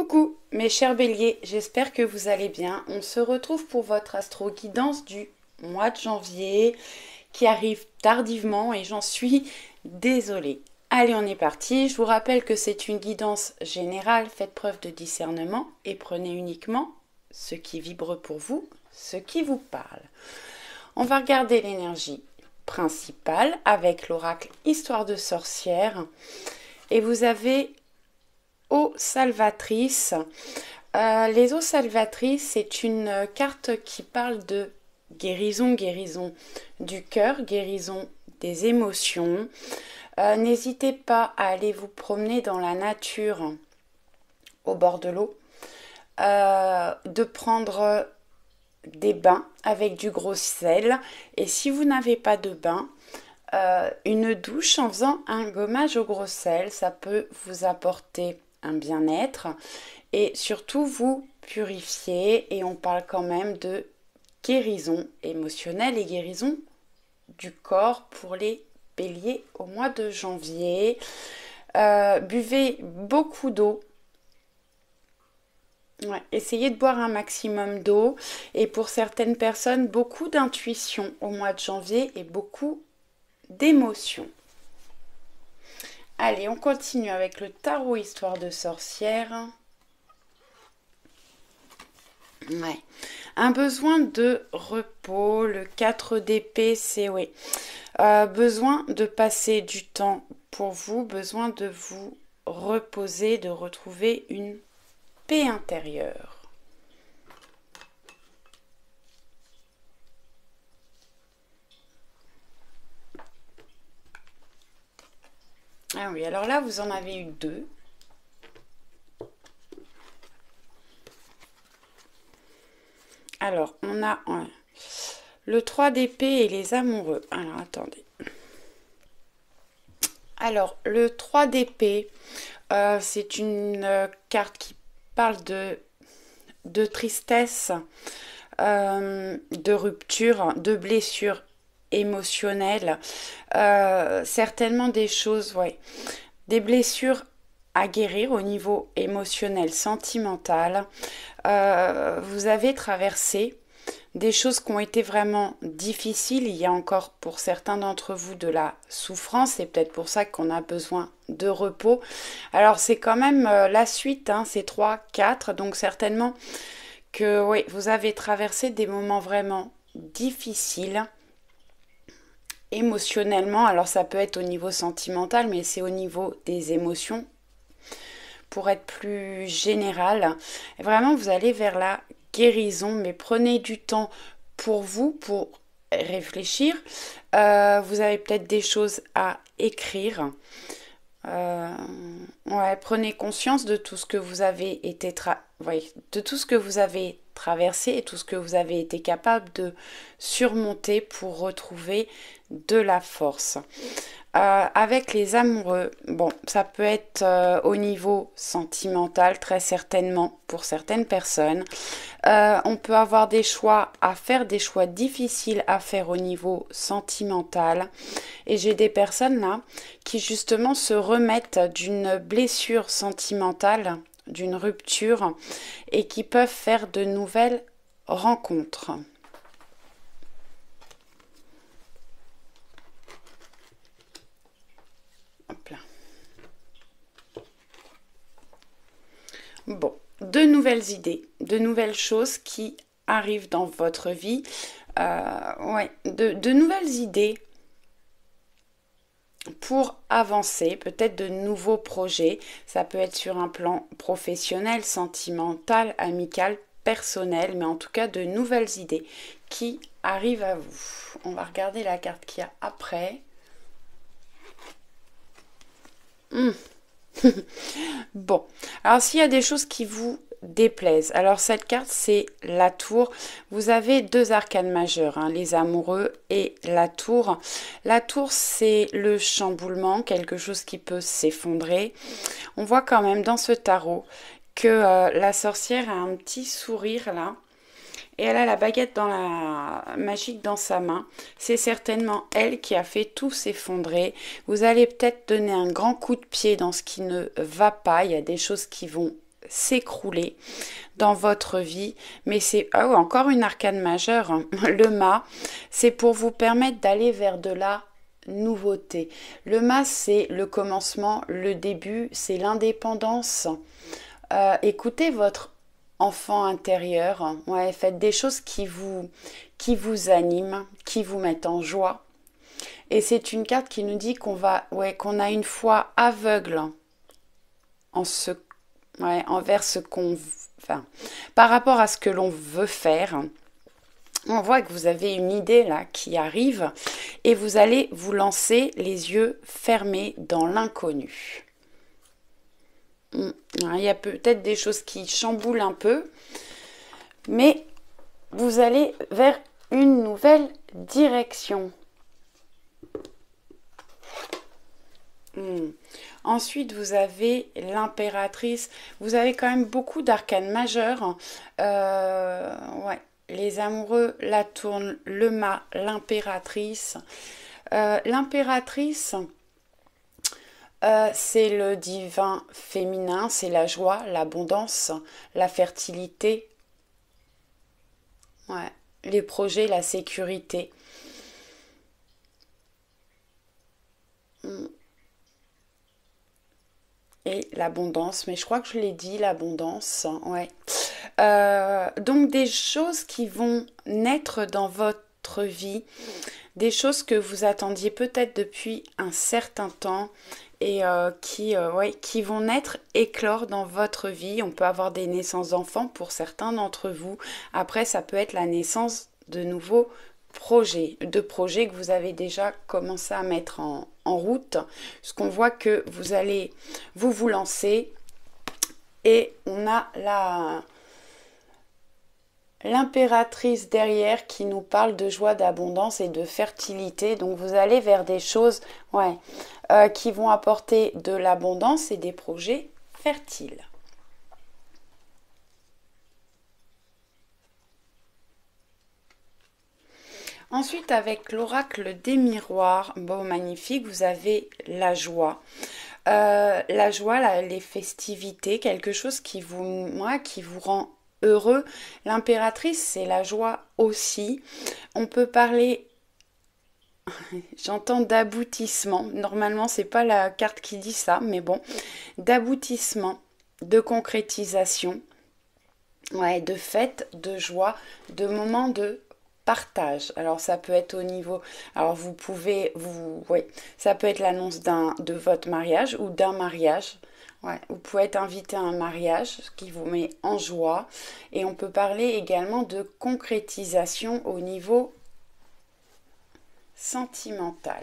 Coucou mes chers béliers, j'espère que vous allez bien. On se retrouve pour votre astro-guidance du mois de janvier qui arrive tardivement et j'en suis désolée. Allez, on est parti. Je vous rappelle que c'est une guidance générale. Faites preuve de discernement et prenez uniquement ce qui vibre pour vous, ce qui vous parle. On va regarder l'énergie principale avec l'oracle Histoire de sorcière. Et vous avez Eau salvatrice. Les eaux salvatrices, c'est une carte qui parle de guérison, guérison du cœur, guérison des émotions. N'hésitez pas à aller vous promener dans la nature au bord de l'eau, de prendre des bains avec du gros sel. Et si vous n'avez pas de bain, une douche en faisant un gommage au gros sel, ça peut vous apporter un bien-être et surtout vous purifier. Et on parle quand même de guérison émotionnelle et guérison du corps pour les béliers au mois de janvier. Buvez beaucoup d'eau. Ouais, essayez de boire un maximum d'eau et pour certaines personnes, beaucoup d'intuition au mois de janvier et beaucoup d'émotions. Allez, on continue avec le tarot Histoire de sorcière. Ouais. Un besoin de repos, le 4 d'épée, c'est oui. Besoin de passer du temps pour vous, besoin de vous reposer, de retrouver une paix intérieure. Ah oui, alors là, vous en avez eu deux. Alors, on a le 3 d'épée et les amoureux. Alors, attendez. Alors, le 3 d'épée, c'est une carte qui parle de tristesse, de rupture, de blessure émotionnelle, certainement des choses, ouais, des blessures à guérir au niveau émotionnel, sentimental. Vous avez traversé des choses qui ont été vraiment difficiles. Il y a encore pour certains d'entre vous de la souffrance. C'est peut-être pour ça qu'on a besoin de repos. Alors c'est quand même la suite, hein, c'est 3, 4. Donc certainement que oui, vous avez traversé des moments vraiment difficiles émotionnellement. Alors ça peut être au niveau sentimental, mais c'est au niveau des émotions pour être plus général. Et vraiment, vous allez vers la guérison, mais prenez du temps pour vous, pour réfléchir. Vous avez peut-être des choses à écrire. Ouais, prenez conscience de tout ce que vous avez été de tout ce que vous avez traversé et tout ce que vous avez été capable de surmonter pour retrouver de la force. Avec les amoureux, bon, ça peut être au niveau sentimental, très certainement pour certaines personnes. On peut avoir des choix à faire, des choix difficiles à faire au niveau sentimental. Et j'ai des personnes là qui justement se remettent d'une blessure sentimentale, d'une rupture, et qui peuvent faire de nouvelles rencontres. Bon, de nouvelles idées, de nouvelles choses qui arrivent dans votre vie. Ouais, de nouvelles idées pour avancer, peut-être de nouveaux projets. Ça peut être sur un plan professionnel, sentimental, amical, personnel, mais en tout cas de nouvelles idées qui arrivent à vous. On va regarder la carte qu'il y a après. Bon, alors s'il y a des choses qui vous déplaisent, alors cette carte c'est la tour. Vous avez deux arcanes majeures, hein, les amoureux et la tour. La tour c'est le chamboulement, quelque chose qui peut s'effondrer. On voit quand même dans ce tarot que la sorcière a un petit sourire là. Et elle a la baguette magique dans sa main. C'est certainement elle qui a fait tout s'effondrer. Vous allez peut-être donner un grand coup de pied dans ce qui ne va pas. Il y a des choses qui vont s'écrouler dans votre vie. Mais c'est encore une arcane majeure, hein. Le mât, c'est pour vous permettre d'aller vers de la nouveauté. Le mât, c'est le commencement, le début, c'est l'indépendance. Écoutez votre enfant intérieur. Ouais, faites des choses qui vous animent, qui vous mettent en joie. Et c'est une carte qui nous dit qu'on a une foi aveugle envers par rapport à ce que l'on veut faire. On voit que vous avez une idée là qui arrive et vous allez vous lancer les yeux fermés dans l'inconnu. Il y a peut-être des choses qui chamboulent un peu, mais vous allez vers une nouvelle direction. Ensuite, vous avez l'impératrice. Vous avez quand même beaucoup d'arcanes majeures. Les amoureux, la tourne, le mât, l'impératrice. L'impératrice, c'est le divin féminin, c'est la joie, l'abondance, la fertilité, les projets, la sécurité. Et l'abondance, mais je crois que je l'ai dit, l'abondance, ouais. Donc des choses qui vont naître dans votre vie, des choses que vous attendiez peut-être depuis un certain temps et qui vont naître, éclore dans votre vie. On peut avoir des naissances d'enfants pour certains d'entre vous. Après, ça peut être la naissance de nouveaux projets que vous avez déjà commencé à mettre en route. Parce qu'on voit que vous allez vous lancer et on a l'impératrice derrière qui nous parle de joie, d'abondance et de fertilité. Donc vous allez vers des choses qui vont apporter de l'abondance et des projets fertiles. Ensuite, avec l'oracle des miroirs, magnifique, vous avez la joie. La joie, les festivités, quelque chose qui vous rend heureux. L'impératrice, c'est la joie aussi. On peut parler, j'entends d'aboutissement. Normalement, c'est pas la carte qui dit ça, mais bon, d'aboutissement, de concrétisation, de fête, de joie, de moments de partage. Alors ça peut être au niveau, ça peut être l'annonce de votre mariage ou d'un mariage. Vous pouvez être invité à un mariage, ce qui vous met en joie. Et on peut parler également de concrétisation au niveau sentimental.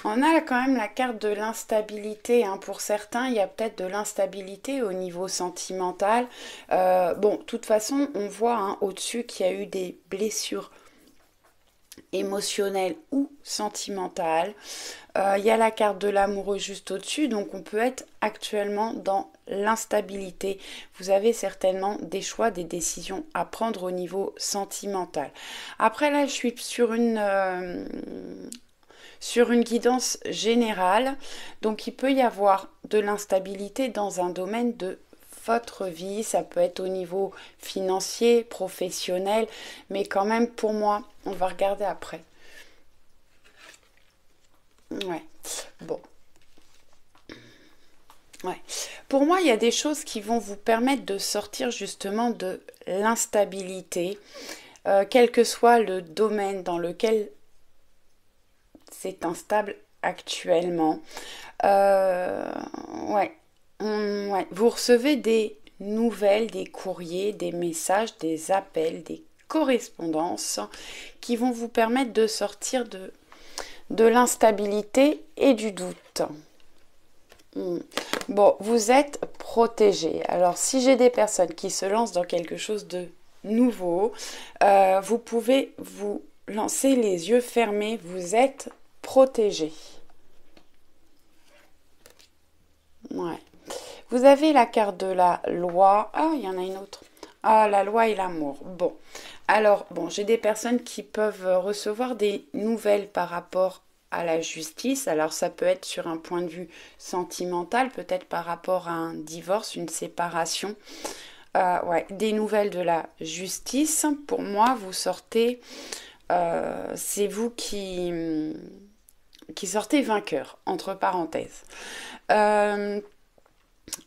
On a quand même la carte de l'instabilité. Pour certains, il y a peut-être de l'instabilité au niveau sentimental. De toute façon, on voit au-dessus qu'il y a eu des blessures émotionnelles ou sentimentales. Il y a la carte de l'amoureux juste au-dessus, donc on peut être actuellement dans l'instabilité. Vous avez certainement des choix, des décisions à prendre au niveau sentimental. Après là, je suis sur une guidance générale, donc il peut y avoir de l'instabilité dans un domaine de votre vie, ça peut être au niveau financier, professionnel, mais quand même pour moi, on va regarder après. Pour moi, il y a des choses qui vont vous permettre de sortir justement de l'instabilité, quel que soit le domaine dans lequel c'est instable actuellement. Vous recevez des nouvelles, des courriers, des messages, des appels, des correspondances qui vont vous permettre de sortir de l'instabilité et du doute. Vous êtes protégé. Alors, si j'ai des personnes qui se lancent dans quelque chose de nouveau, vous pouvez vous lancer les yeux fermés. Vous êtes protégé. Vous avez la carte de la loi. Ah, il y en a une autre. Ah, la loi et l'amour. Alors, j'ai des personnes qui peuvent recevoir des nouvelles par rapport à la justice. Alors ça peut être sur un point de vue sentimental, peut-être par rapport à un divorce, une séparation. Ouais, des nouvelles de la justice. Pour moi, vous sortez, c'est vous qui sortez vainqueur, entre parenthèses.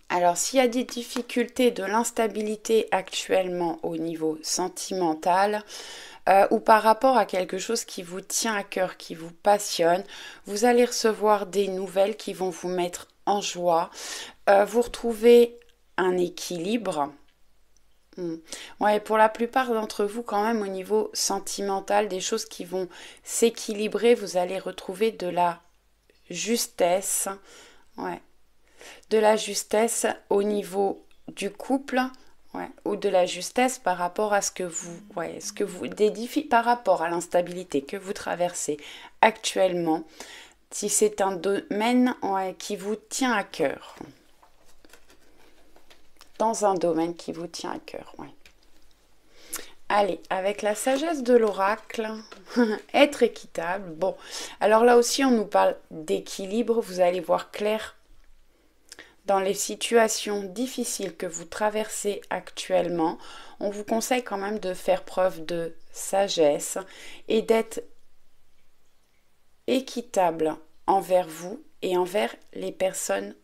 Alors, s'il y a des difficultés, de l'instabilité actuellement au niveau sentimental, ou par rapport à quelque chose qui vous tient à cœur, qui vous passionne, vous allez recevoir des nouvelles qui vont vous mettre en joie. Vous retrouvez un équilibre. Ouais, pour la plupart d'entre vous, quand même, au niveau sentimental, des choses qui vont s'équilibrer, vous allez retrouver de la justesse. Ouais. De la justesse au niveau du couple, ouais, ou de la justesse par rapport à par rapport à l'instabilité que vous traversez actuellement, si c'est un domaine, ouais, qui vous tient à cœur. Dans un domaine qui vous tient à cœur, ouais. Allez, avec la sagesse de l'oracle, être équitable. Bon, alors là aussi, on nous parle d'équilibre. Vous allez voir clair dans les situations difficiles que vous traversez actuellement. On vous conseille quand même de faire preuve de sagesse et d'être équitable envers vous et envers les personnes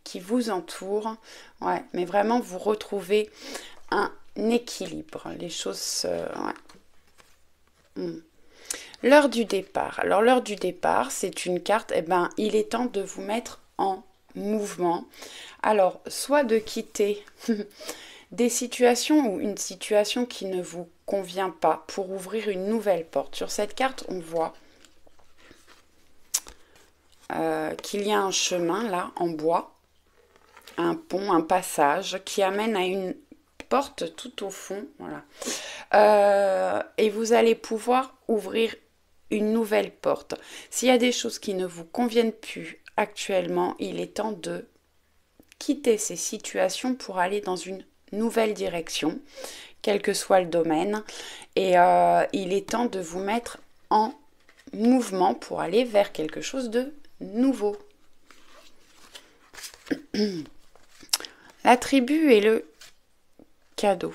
qui vous entourent. Ouais, mais vraiment, vous retrouvez un équilibre. Les choses... ouais. L'heure du départ. Alors, l'heure du départ, c'est une carte, il est temps de vous mettre en mouvement. Alors, soit de quitter des situations ou une situation qui ne vous convient pas pour ouvrir une nouvelle porte. Sur cette carte, on voit qu'il y a un chemin là en bois, un pont, un passage qui amène à une porte tout au fond, voilà. Et vous allez pouvoir ouvrir une nouvelle porte. S'il y a des choses qui ne vous conviennent plus actuellement, il est temps de quitter ces situations pour aller dans une nouvelle direction, quel que soit le domaine. Et il est temps de vous mettre en mouvement pour aller vers quelque chose de nouveau. La tribu et le cadeau.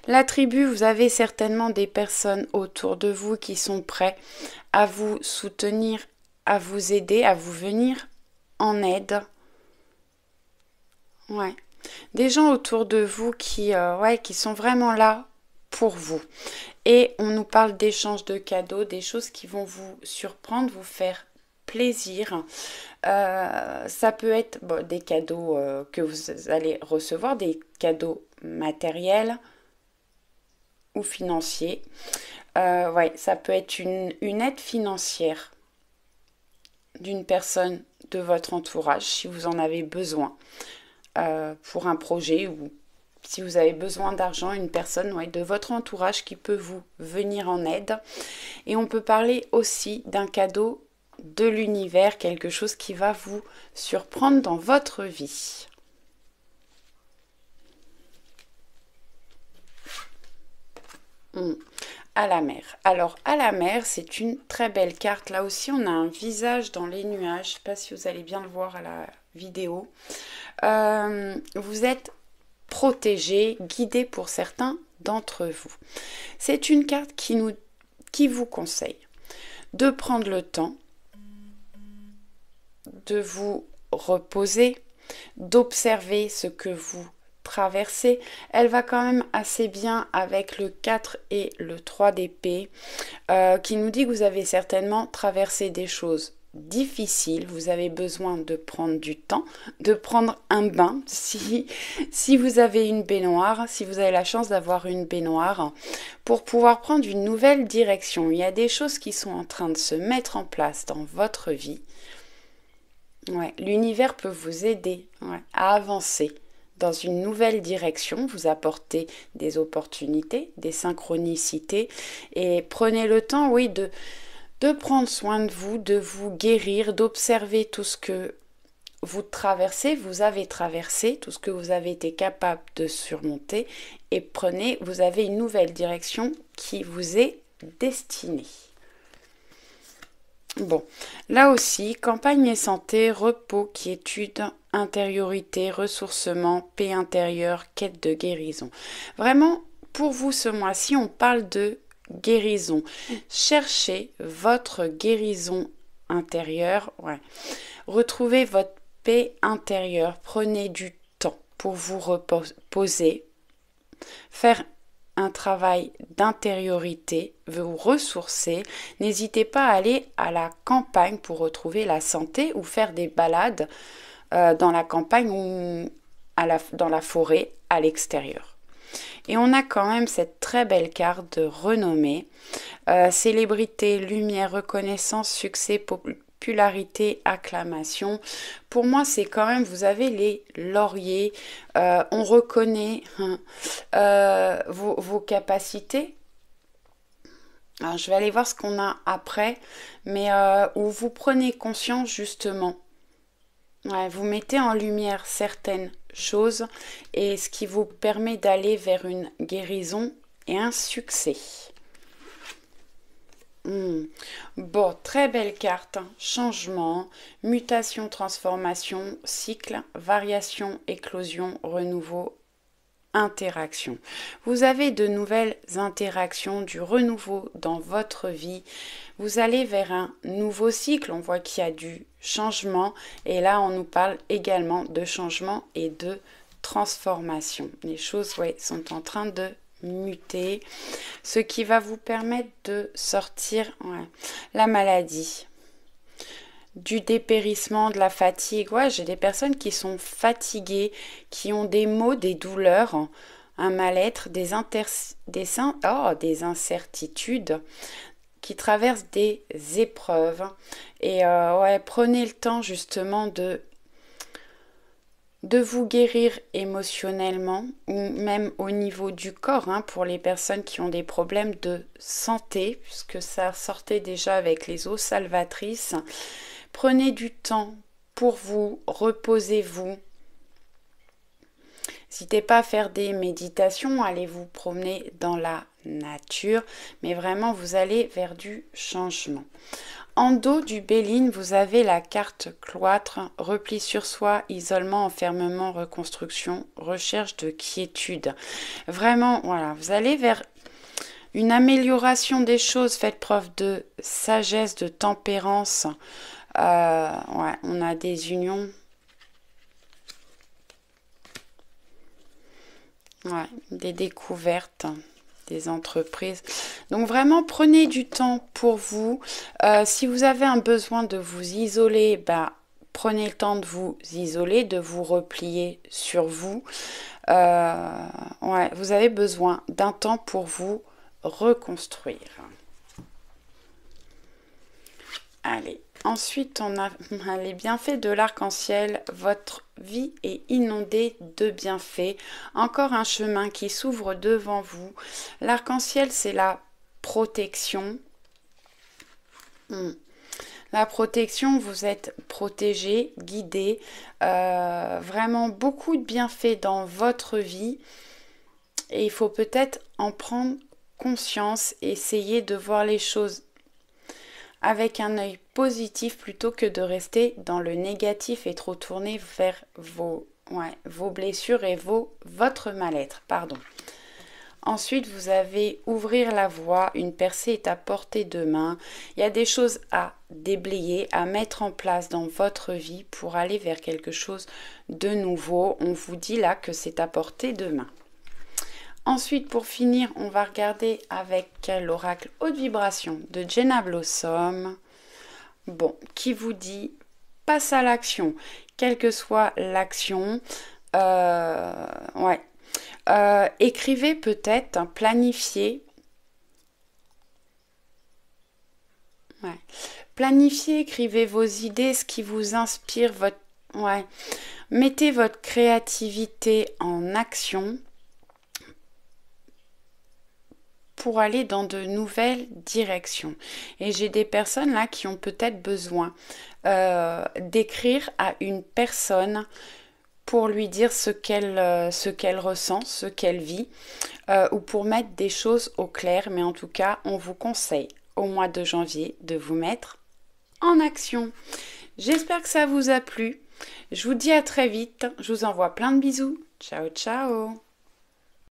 La tribu, vous avez certainement des personnes autour de vous qui sont prêts à vous soutenir, à vous aider, à vous venir en aide. Ouais. Des gens autour de vous qui sont vraiment là pour vous. Et on nous parle d'échanges de cadeaux, des choses qui vont vous surprendre, vous faire plaisir. Ça peut être des cadeaux que vous allez recevoir, des cadeaux matériels ou financiers. Ça peut être une aide financière d'une personne de votre entourage si vous en avez besoin pour un projet, ou si vous avez besoin d'argent, une personne de votre entourage qui peut vous venir en aide. Et on peut parler aussi d'un cadeau de l'univers, quelque chose qui va vous surprendre dans votre vie. À la mer. Alors, à la mer, c'est une très belle carte. Là aussi, on a un visage dans les nuages. Je ne sais pas si vous allez bien le voir à la vidéo. Vous êtes protégé, guidé pour certains d'entre vous. C'est une carte qui vous conseille de prendre le temps de vous reposer, d'observer ce que vous traversez. Elle va quand même assez bien avec le 4 et le 3 d'épée qui nous dit que vous avez certainement traversé des choses difficiles. Vous avez besoin de prendre du temps, de prendre un bain si vous avez une baignoire, si vous avez la chance d'avoir une baignoire, pour pouvoir prendre une nouvelle direction. Il y a des choses qui sont en train de se mettre en place dans votre vie. Ouais, l'univers peut vous aider à avancer dans une nouvelle direction, vous apporter des opportunités, des synchronicités, et prenez le temps, de prendre soin de vous guérir, d'observer tout ce que vous traversez, vous avez traversé, tout ce que vous avez été capable de surmonter, et vous avez une nouvelle direction qui vous est destinée. Bon, là aussi, campagne et santé, repos, quiétude, intériorité, ressourcement, paix intérieure, quête de guérison. Vraiment, pour vous ce mois-ci, on parle de guérison. Cherchez votre guérison intérieure. Ouais. Retrouvez votre paix intérieure. Prenez du temps pour vous reposer, faire un travail d'intériorité, vous ressourcer. N'hésitez pas à aller à la campagne pour retrouver la santé ou faire des balades dans la campagne ou dans la forêt à l'extérieur. Et on a quand même cette très belle carte de renommée. Célébrité, lumière, reconnaissance, succès, popularité, acclamation. Pour moi, c'est quand même, vous avez les lauriers, on reconnaît vos capacités. Alors, je vais aller voir ce qu'on a après, mais où vous prenez conscience justement. Ouais, vous mettez en lumière certaines choses et ce qui vous permet d'aller vers une guérison et un succès. Bon, très belle carte. Changement, mutation, transformation, cycle, variation, éclosion, renouveau, interaction. Vous avez de nouvelles interactions, du renouveau dans votre vie. Vous allez vers un nouveau cycle. On voit qu'il y a du changement. Et là, on nous parle également de changement et de transformation. Les choses, ouais, sont en train de muter, ce qui va vous permettre de sortir la maladie, du dépérissement, de la fatigue. Ouais, j'ai des personnes qui sont fatiguées, qui ont des maux, des douleurs, un mal-être, des incertitudes, qui traversent des épreuves. Et prenez le temps justement de vous guérir émotionnellement ou même au niveau du corps, pour les personnes qui ont des problèmes de santé, puisque ça sortait déjà avec les eaux salvatrices. Prenez du temps pour vous, reposez-vous. N'hésitez pas à faire des méditations, allez vous promener dans la nature, mais vraiment vous allez vers du changement. En dos du Béline, vous avez la carte cloître, repli sur soi, isolement, enfermement, reconstruction, recherche de quiétude. Vraiment, voilà, vous allez vers une amélioration des choses, faites preuve de sagesse, de tempérance. On a des unions. Ouais, des découvertes, des entreprises. Donc vraiment, prenez du temps pour vous. Si vous avez un besoin de vous isoler, prenez le temps de vous isoler, de vous replier sur vous. Vous avez besoin d'un temps pour vous reconstruire. Allez. Ensuite, on a les bienfaits de l'arc-en-ciel. Votre vie est inondée de bienfaits. Encore un chemin qui s'ouvre devant vous. L'arc-en-ciel, c'est la protection. La protection, vous êtes protégé, guidé. Vraiment beaucoup de bienfaits dans votre vie. Et il faut peut-être en prendre conscience et essayer de voir les choses avec un œil positif plutôt que de rester dans le négatif et trop tourné vers vos blessures et votre mal-être. Ensuite, vous avez ouvrir la voie, une percée est à portée de main. Il y a des choses à déblayer, à mettre en place dans votre vie pour aller vers quelque chose de nouveau. On vous dit là que c'est à portée de main. Ensuite, pour finir, on va regarder avec l'oracle haute vibration de Jenna Blossom. Bon, qui vous dit passe à l'action, quelle que soit l'action. Écrivez peut-être, planifiez. Planifiez, écrivez vos idées, ce qui vous inspire. Mettez votre créativité en action pour aller dans de nouvelles directions. Et j'ai des personnes là qui ont peut-être besoin d'écrire à une personne pour lui dire ce qu'elle ressent, ce qu'elle vit, ou pour mettre des choses au clair. Mais en tout cas, on vous conseille au mois de janvier de vous mettre en action. J'espère que ça vous a plu. Je vous dis à très vite. Je vous envoie plein de bisous. Ciao, ciao.